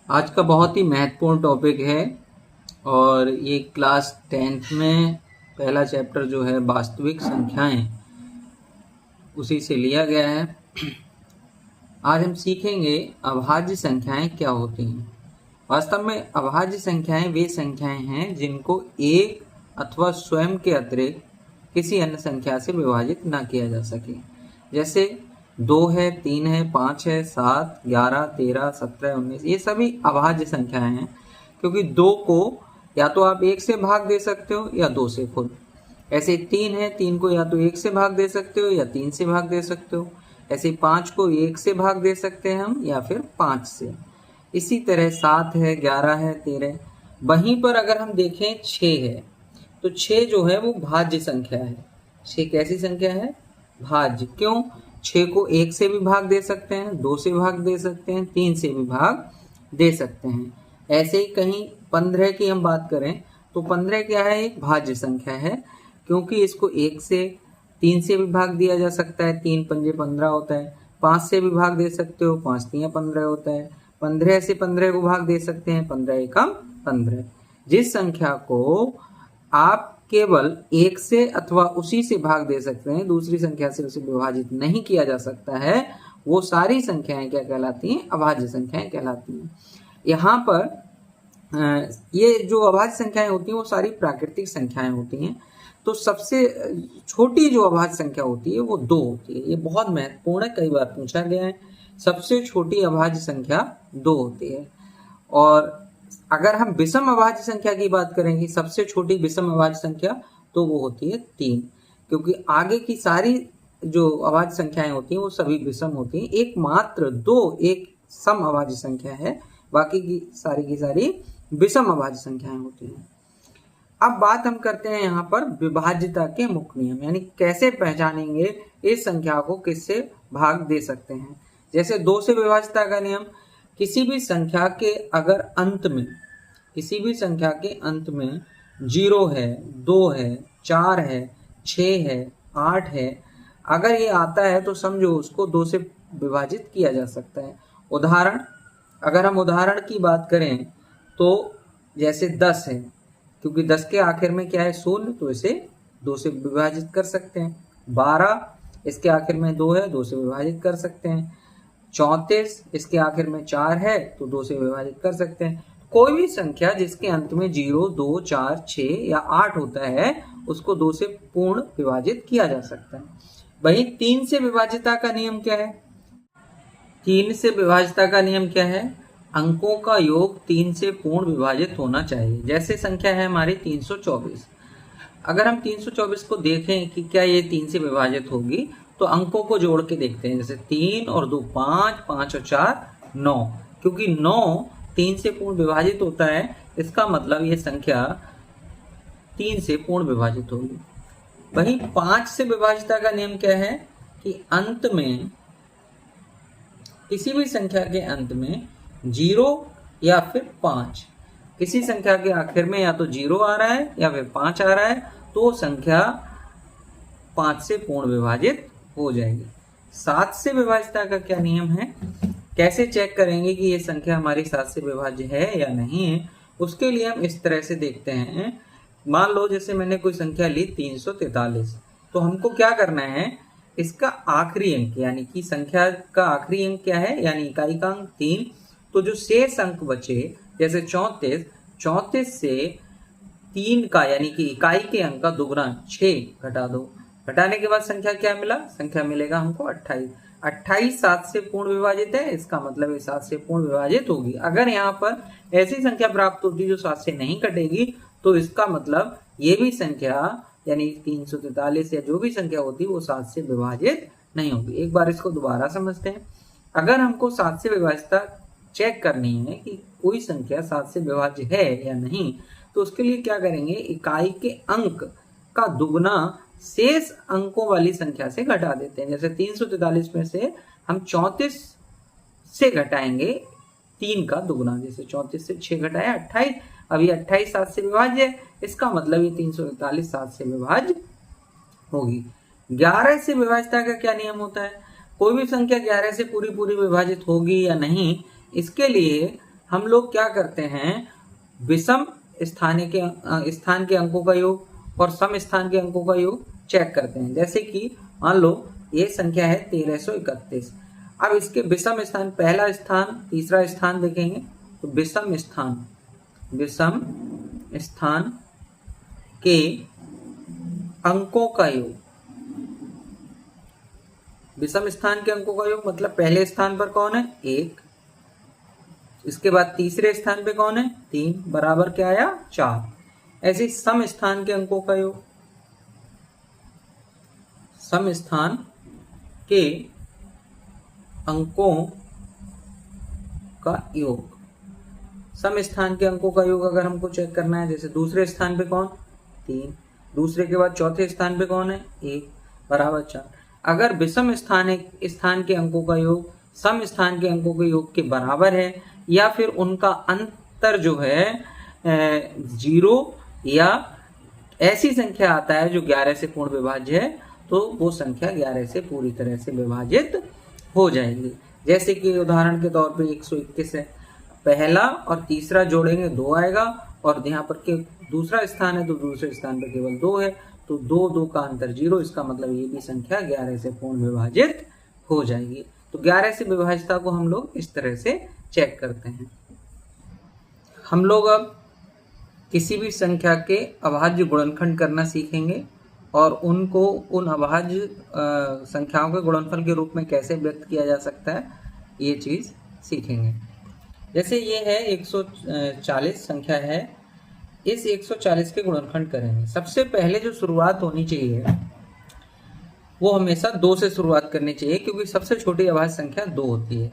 आज का बहुत ही महत्वपूर्ण टॉपिक है और ये क्लास 10th में पहला चैप्टर जो है वास्तविक संख्याएं उसी से लिया गया है। आज हम सीखेंगे अभाज्य संख्याएं क्या होती हैं। वास्तव में अभाज्य संख्याएं वे संख्याएं हैं जिनको एक अथवा स्वयं के अतिरिक्त किसी अन्य संख्या से विभाजित ना किया जा सके। जैसे 2 है, 3 है, 5 है, 7, 11, 13, 17, 19 ये सभी अभाज्य संख्याएं हैं, क्योंकि 2 को या तो आप 1 से भाग दे सकते हो या 2 से खुद। ऐसे 3 है, 3 को या तो 1 से भाग दे सकते हो या 3 से भाग दे सकते हो। ऐसे 5 को 1 से भाग दे सकते हैं हम या फिर 5 से। इसी तरह 7 है, 11 है, 13। वहीं पर अगर हम देखें 6 है, तो 6 जो है वो भाज्य संख्या है। 6 कैसी संख्या है? भाज्य। क्यों? 6 को 1 से भी भाग दे सकते हैं, 2 से भाग दे सकते हैं, 3 से भी भाग दे सकते हैं। ऐसे ही कहीं 15 की हम बात करें तो 15 क्या है? एक भाज्य संख्या है, क्योंकि इसको 1 से 3 से भी भाग दिया जा सकता है, 3 पंजे 15 होता है। 5 से भी भाग दे सकते हो, 5 तियां 15 होता है। 15 से 15 को भाग दे सकते हैं, 15 एकम 15। जिस संख्या को आप केवल 1 से अथवा उसी से भाग दे सकते हैं, दूसरी संख्या से उसे विभाजित नहीं किया जा सकता है, वो सारी संख्याएं क्या कहलाती हैं? अभाज्य संख्याएं कहलाती हैं। यहाँ पर ये जो अभाज्य संख्याएं होती हैं वो सारी प्राकृतिक संख्याएं होती हैं। तो सबसे छोटी जो अभाज्य संख्या होती है वो 2 होती है। ये बहुत महत्वपूर्ण है, कई बार पूछा गया है। सबसे छोटी अभाज्य संख्या 2 होती है। और अगर हम विषम अभाज्य संख्या की बात करेंगे, सबसे छोटी विषम अभाज्य संख्या, तो वो होती है 3, क्योंकि आगे की सारी जो अभाज्य संख्याएं होती हैं वो सभी विषम होती हैं। एकमात्र 2 एक सम अभाज्य संख्या है, बाकी की सारी विषम अभाज्य संख्याएं होती हैं। अब बात हम करते हैं यहाँ पर विभाज्यता के मुख्य नियम, यानी कैसे पहचानेंगे इस संख्या को किससे भाग दे सकते हैं। जैसे 2 से विभाज्यता का नियम, किसी भी संख्या के अगर अंत में, किसी भी संख्या के अंत में 0 है, 2 है, 4 है, 6 है, 8 है, अगर ये आता है तो समझो उसको 2 से विभाजित किया जा सकता है। उदाहरण, अगर हम उदाहरण की बात करें तो जैसे 10 है, क्योंकि 10 के आखिर में क्या है? 0, तो इसे 2 से विभाजित कर सकते हैं। 12, इसके आखिर में 2 है, 2 से विभाजित कर सकते हैं। 34, इसके आखिर में 4 है, तो 2 से विभाजित कर सकते हैं। कोई भी संख्या जिसके अंत में 0, 2, 4, 6 या 8 होता है, उसको 2 से पूर्ण विभाजित किया जा सकता है। वहीं 3 से विभाज्यता का नियम क्या है? 3 से विभाज्यता का नियम क्या है? अंकों का योग 3 से पूर्ण विभाजित होना चाहिए। जैसे संख्या है हमारी 324, अगर हम 324 को देखें कि क्या ये 3 से विभाजित होगी, तो अंकों को जोड़ के देखते हैं। जैसे 3 और 2 5, 5 और 4 9, क्योंकि 9 3 से पूर्ण विभाजित होता है, इसका मतलब ये संख्या 3 से पूर्ण विभाजित होगी। वहीं 5 से विभाज्यता का नियम क्या है? कि अंत में, किसी भी संख्या के अंत में 0 या फिर 5, किसी संख्या के आखिर में या तो 0 आ रहा है या फिर 5 आ रहा है, तो संख्या 5 से पूर्ण विभाजित हो जाएगी। 7 से विभाज्यता का क्या नियम है? कैसे चेक करेंगे कि ये संख्या हमारी 7 से विभाज्य है या नहीं है? उसके लिए हम इस तरह से देखते हैं। मान लो जैसे मैंने कोई संख्या ली 343, तो हमको क्या करना है? इसका आखिरी अंक, यानी कि संख्या का आखिरी अंक क्या है, यानी इकाई का अंक 3, तो जो शेष अंक बचे, जैसे 34 से 3 का यानी कि इकाई के अंक का दुगना 6 घटा दो। घटाने के बाद संख्या क्या मिला? संख्या मिलेगा हमको 28। 28 7 से पूर्ण विभाजित है, इसका मतलब ये 7 से पूर्ण विभाजित होगी। अगर यहाँ पर ऐसी संख्या प्राप्त होती जो 7 से नहीं कटेगी, तो इसका मतलब ये भी संख्या यानी 343 या जो भी संख्या होती वो 7 से विभाजित नहीं होगी। एक बार इसको दोबारा समझते हैं। अगर हमको 7 से विभाज्यता चेक करनी है कि कोई संख्या 7 से विभाज्य है या नहीं, तो उसके लिए क्या करेंगे? इकाई के अंक का दुगना शेष अंकों वाली संख्या से घटा देते हैं। जैसे 343 में से हम 34 से घटाएंगे 3 का दुगना, जैसे 34 से 6 घटाया 28, अभी 28 7 से विभाज्य है, इसका मतलब ये 343 7 से विभाज्य होगी। 11 से विभाज्यता का क्या नियम होता है? कोई भी संख्या 11 से पूरी विभाजित होगी या नहीं, इसके लिए हम लोग क्या करते हैं, विषम स्थान के अंकों का योग और सम स्थान के अंकों का योग चेक करते हैं। जैसे कि मान लो ये संख्या है 1331। अब इसके विषम स्थान, पहला स्थान तीसरा स्थान देखेंगे तो विषम स्थान के अंकों का योग, विषम स्थान के अंकों का योग मतलब पहले स्थान पर कौन है 1, इसके बाद तीसरे स्थान पे कौन है 3, बराबर क्या आया 4। ऐसे सम स्थान के अंकों का योग, सम स्थान के अंकों का योग, सम स्थान के अंकों का योग अगर हमको चेक करना है, जैसे दूसरे स्थान पे कौन 3, दूसरे के बाद चौथे स्थान पे कौन है 1, बराबर 4। अगर विषम स्थान के अंकों का योग सम स्थान के अंकों के योग के बराबर है या फिर उनका अंतर जो है 0 या ऐसी संख्या आता है जो 11 से पूर्ण विभाज्य है, तो वो संख्या 11 से पूरी तरह से विभाजित हो जाएगी। जैसे कि उदाहरण के तौर पे 121 है, पहला और तीसरा जोड़ेंगे 2 आएगा, और यहाँ पर के दूसरा स्थान है तो दूसरे स्थान पर केवल 2 है, तो 2 का अंतर 0, इसका मतलब ये भी संख्या 11 से पूर्ण विभाजित हो जाएगी। तो 11 से विभाज्यता को हम लोग इस तरह से चेक करते हैं। हम लोग अब किसी भी संख्या के अभाज्य गुणनखंड करना सीखेंगे और उनको उन अभाज्य संख्याओं के गुणनफल के रूप में कैसे व्यक्त किया जा सकता है, ये चीज सीखेंगे। जैसे ये है 140 संख्या है, इस 140 के गुणनखंड करेंगे। सबसे पहले जो शुरुआत होनी चाहिए वो हमेशा 2 से शुरुआत करनी चाहिए, क्योंकि सबसे छोटी अभाज्य संख्या 2 होती है।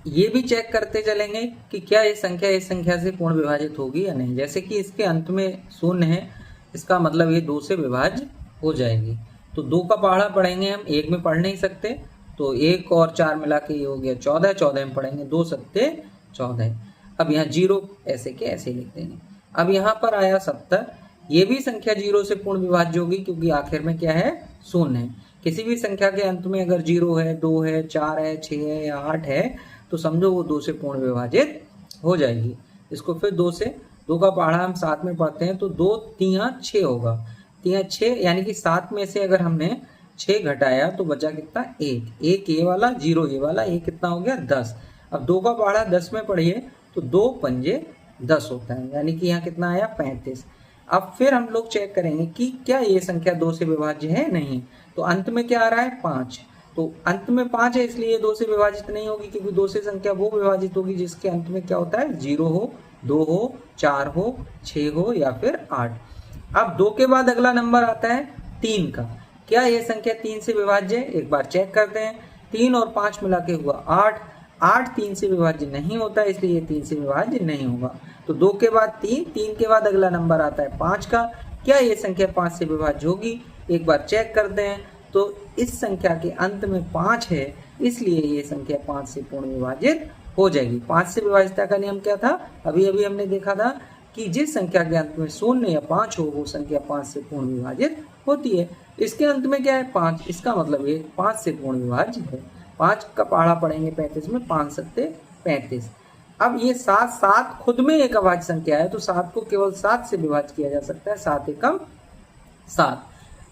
ये भी चेक करते चलेंगे कि क्या ये संख्या इस संख्या से पूर्ण विभाजित होगी या नहीं। जैसे कि इसके अंत में 0 है, इसका मतलब ये 2 से विभाज्य हो जाएगी। तो 2 का पहाड़ा पढ़ेंगे हम, 1 में पढ़ नहीं सकते, तो 1 और 4 मिला के ये हो गया 14, 14 में पढ़ेंगे 2 सत्ते 14। अब यहाँ 0 ऐसे के ऐसे लिख देंगे। अब यहाँ पर आया 70, ये भी संख्या 0 से पूर्ण विभाज्य होगी, क्योंकि आखिर में क्या है 0 है। किसी भी संख्या के अंत में अगर 0 है, 2 है, 4 है, 6 है या 8 है, तो समझो वो 2 से पूर्ण विभाजित हो जाएगी। इसको फिर 2 से, 2 का पहाड़ा हम 7 में पढ़ते हैं, तो 2 3 6 होगा, 3 6 यानी कि 7 में से अगर हमने 6 घटाया तो बचा कितना 1 ये वाला, 0 ये वाला, ये कितना हो गया 10। अब 2 का पहाड़ा 10 में पढ़िए तो 2 पंजे 10 होता है, यानी कि यहाँ कितना आया 35। अब फिर हम लोग चेक करेंगे कि क्या ये संख्या 2 से विभाज्य है, नहीं। तो अंत में क्या आ रहा है 5, तो अंत में 5 है, इसलिए 2 से विभाजित नहीं होगी, क्योंकि 2 से संख्या वो विभाजित होगी जिसके अंत में क्या होता है 0 हो, 2 हो, 4 हो, 6 हो या फिर 8। अब 2 के बाद अगला नंबर आता है 3 का। क्या ये संख्या 3 से विभाज्य है, एक बार चेक करते हैं। 3 और 5 मिला के हुआ 8, 8 3 से विभाज्य नहीं होता, इसलिए 3 से विभाज्य नहीं होगा। तो 2 के बाद 3, 3 के बाद अगला नंबर आता है 5 का। क्या ये संख्या 5 से विभाज्य होगी, एक बार चेक करते हैं। तो इस संख्या के अंत में 5 है, इसलिए ये संख्या 5 से पूर्ण विभाजित हो जाएगी। 5 से विभाज्यता का नियम क्या था, अभी अभी हमने देखा था कि जिस संख्या के अंत में 0 या 5 हो वो संख्या 5 से पूर्ण विभाजित होती है। इसके अंत में क्या है 5, इसका मतलब ये 5 से पूर्ण विभाज्य है। 5 का पहाड़ा पढ़ेंगे 35 में, 5 सत्ते 35। अब ये 7 खुद में एक अभाज्य संख्या है, तो 7 को केवल 7 से विभाज्य किया जा सकता है, 7 एकम 7।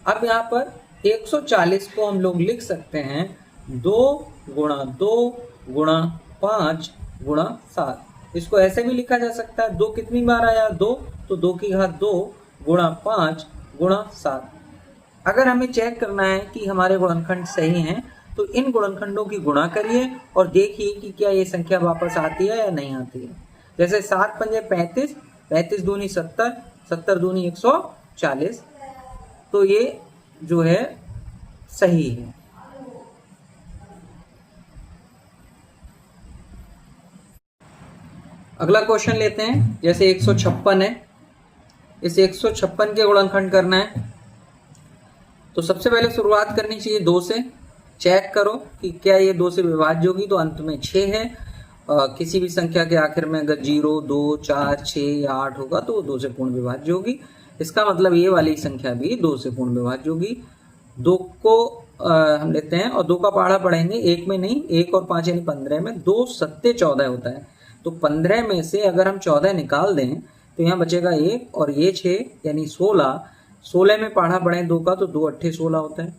अब यहाँ पर 140 को हम लोग लिख सकते हैं 2 गुणा 2 गुणा 5 गुणा 7। इसको ऐसे भी लिखा जा सकता है, 2 कितनी बार आया 2, तो 2 की घात 2 गुणा 5 गुणा 7। अगर हमें चेक करना है कि हमारे गुणनखंड सही हैं, तो इन गुणनखंडों की गुणा करिए और देखिए कि क्या ये संख्या वापस आती है या नहीं आती है। जैसे 7 पंजे 35, 35 दूनी 70, 70 दूनी 140, तो ये जो है सही है। अगला क्वेश्चन लेते हैं, जैसे 156 है, इस 156 के गुणनखंड करना है, तो सबसे पहले शुरुआत करनी चाहिए 2 से। चेक करो कि क्या ये 2 से विभाज्य होगी, तो अंत में 6 है। किसी भी संख्या के आखिर में अगर 0, 2, 4, 6 या 8 होगा तो वो 2 से पूर्ण विभाज्य होगी। इसका मतलब ये वाली संख्या भी 2 से पूर्ण विभाज्य होगी। 2 को हम लेते हैं और 2 का पहाड़ा पढ़ेंगे, 1 में नहीं, 1 और 5 यानी 15 में, 2 सत्ते 14 होता है। तो 15 में से अगर हम 14 निकाल दें तो यहाँ बचेगा 1 और ये 6 यानी 16। 16 में पढ़ा पढ़े 2 का तो 2 अट्ठे 16 होता है।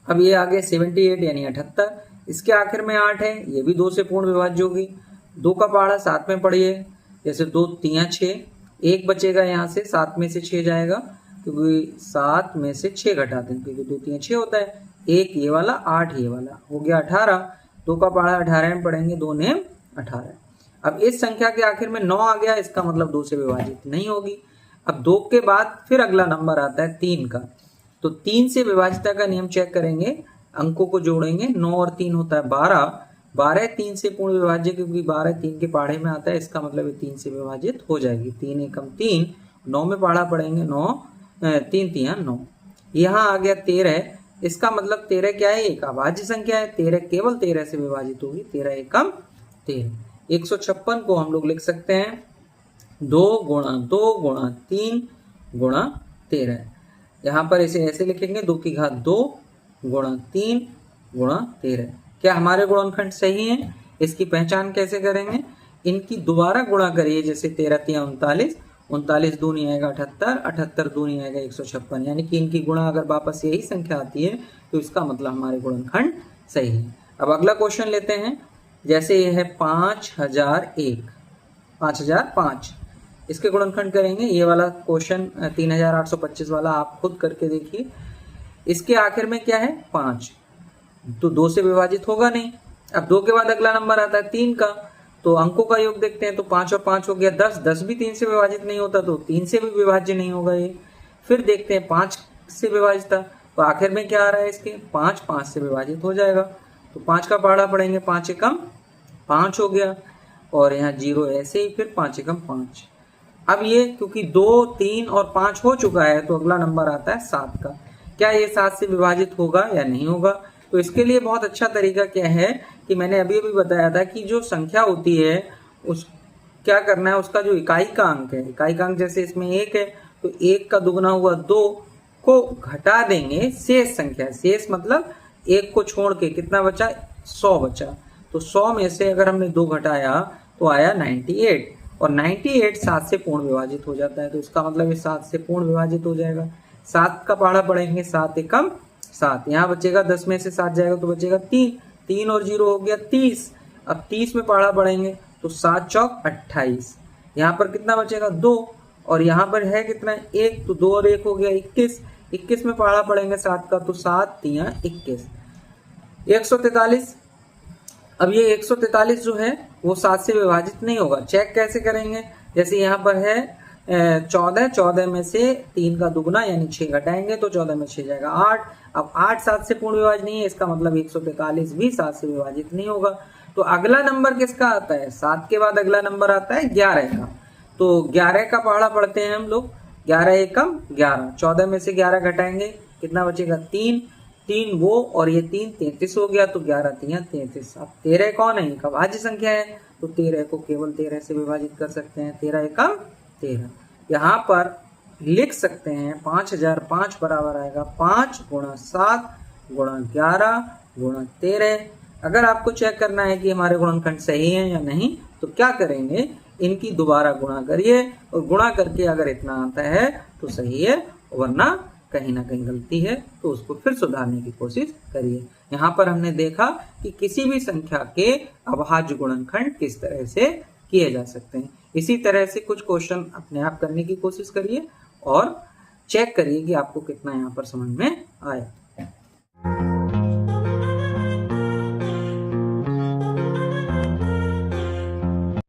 अब ये आगे 78 यानी 78। इसके आखिर में 8 है, ये भी 2 से पूर्ण विभाज्य होगी। 2 का पहाड़ा 7 में पढ़िए, जैसे 2 3 6, 1 बचेगा यहाँ से, 7 में से 6 जाएगा क्योंकि 7 में से 6 घटाते हैं क्योंकि 2 3 6 होता है। 1 ये वाला, 8 ये वाला, हो गया 18। 2 का पहाड़ा 18 में पढ़ेंगे, 2 ने 18। अब इस संख्या के आखिर में 9 आ गया, इसका मतलब 2 से विभाजित नहीं होगी। अब 2 के बाद फिर अगला नंबर आता है 3 का, तो 3 से विभाजिता का नियम चेक करेंगे, अंकों को जोड़ेंगे। 9 और 3 होता है 12। 12 3 से पूर्ण विभाज्य क्योंकि 12 3 के पहाड़े में आता है, इसका मतलब ये 3 से विभाजित हो जाएगी। 3 एकम 3, 9 में पहाड़ा पढ़ेंगे, 9 3 3 9। यहाँ आ गया 13, इसका मतलब 13 क्या है, एक अभाज्य संख्या है। 13 केवल 13 से विभाजित होगी, 13 एकम 13। 156 को हम लोग लिख सकते हैं 2 गुणा 2 गुणा 3 गुणा 13। यहाँ पर इसे ऐसे लिखेंगे 2 की घात 2 गुणा 3 गुणा 13। क्या हमारे गुणनखंड सही हैं? इसकी पहचान कैसे करेंगे? इनकी दोबारा गुणा करिए, जैसे 13 3 39, 39 दूनी आएगा 78, 78 दूनी आएगा 156, यानी कि इनकी गुणा अगर वापस यही संख्या आती है तो इसका मतलब हमारे गुणनखंड सही है। अब अगला क्वेश्चन लेते हैं, जैसे ये है 5001, 5005, इसके गुणनखंड करेंगे। ये वाला क्वेश्चन 3825 वाला आप खुद करके देखिए। इसके आखिर में क्या है 5, तो 2 से विभाजित होगा नहीं। अब 2 के बाद अगला नंबर आता है 3 का, तो अंकों का योग देखते हैं, तो 5 और 5 हो गया 10, 10 भी 3 से विभाजित नहीं होता, तो 3 से भी विभाज्य नहीं होगा ये। फिर देखते हैं 5 से विभाजित था, तो आखिर में क्या आ रहा है इसके 5, 5 से विभाजित हो जाएगा, तो 5 का पहाड़ा पढ़ेंगे, 5 एकम 5 हो गया, और यहाँ 0 ऐसे ही, फिर 5 एकम 5। अब ये क्योंकि 2 3 और 5 हो चुका है, तो अगला नंबर आता है 7 का। क्या ये 7 से विभाजित होगा या नहीं होगा? तो इसके लिए बहुत अच्छा तरीका क्या है कि मैंने अभी अभी बताया था कि जो संख्या होती है उस क्या करना है, उसका जो इकाई का अंक है, इकाई का अंक जैसे इसमें 1 है, तो 1 का दुगना हुआ 2 को घटा देंगे शेष संख्या। शेष मतलब 1 को छोड़ के कितना बचा, 100 बचा, तो 100 में से अगर हमने 2 घटाया तो आया 98, और 98 7 से पूर्ण विभाजित हो जाता है, तो इसका मतलब ये 7 से पूर्ण विभाजित हो जाएगा। 7 का पहाड़ा पढ़ेंगे, 7 एकम 7, यहाँ बचेगा 10 में से 7 जाएगा तो बचेगा 3, 3 और 0 हो गया 30। अब 30 में पहाड़ा पढ़ेंगे तो 7 चौक 28, यहाँ पर कितना बचेगा 2, और यहाँ पर है कितना 1, तो 2 और 1 हो गया 21। 21 में पहाड़ा पढ़ेंगे 7 का, तो 7 3 21। 143, अब ये 143 जो है वो 7 से विभाजित नहीं होगा। चेक कैसे करेंगे? जैसे यहाँ पर है 14, 14 में से 3 का दुगना यानी 6 घटाएंगे तो 14 में 6 जाएगा 8। अब 8 7 से पूर्ण विभाज्य नहीं है, इसका मतलब 143 भी 7 से विभाजित नहीं होगा। तो अगला नंबर किसका आता है? 7 के बाद अगला नंबर आता है 11 का। तो 11 का पहाड़ा पढ़ते हैं हम लोग, 11 एकम 11, 14 में से 11 घटाएंगे कितना बचेगा 3, 3 वो और ये 3 33 हो गया, तो 11 3 33। अब 13 कौन है? एक अभाज्य संख्या है, तो 13 को केवल 13 से विभाजित कर सकते हैं, 13 एकम 13। यहाँ पर लिख सकते हैं 5005 बराबर आएगा 5 गुणा 7 गुणा 11 गुणा 13। अगर आपको चेक करना है कि हमारे गुणनखंड सही है या नहीं, तो क्या करेंगे, इनकी दोबारा गुणा करिए, और गुणा करके अगर इतना आता है तो सही है, वरना कहीं ना कहीं गलती है तो उसको फिर सुधारने की कोशिश करिए। यहाँ पर हमने देखा कि किसी भी संख्या के अभाज्य गुणनखंड किस तरह से किए जा सकते हैं। इसी तरह से कुछ क्वेश्चन अपने आप करने की कोशिश करिए और चेक करिए कि आपको कितना यहाँ पर समझ में आया।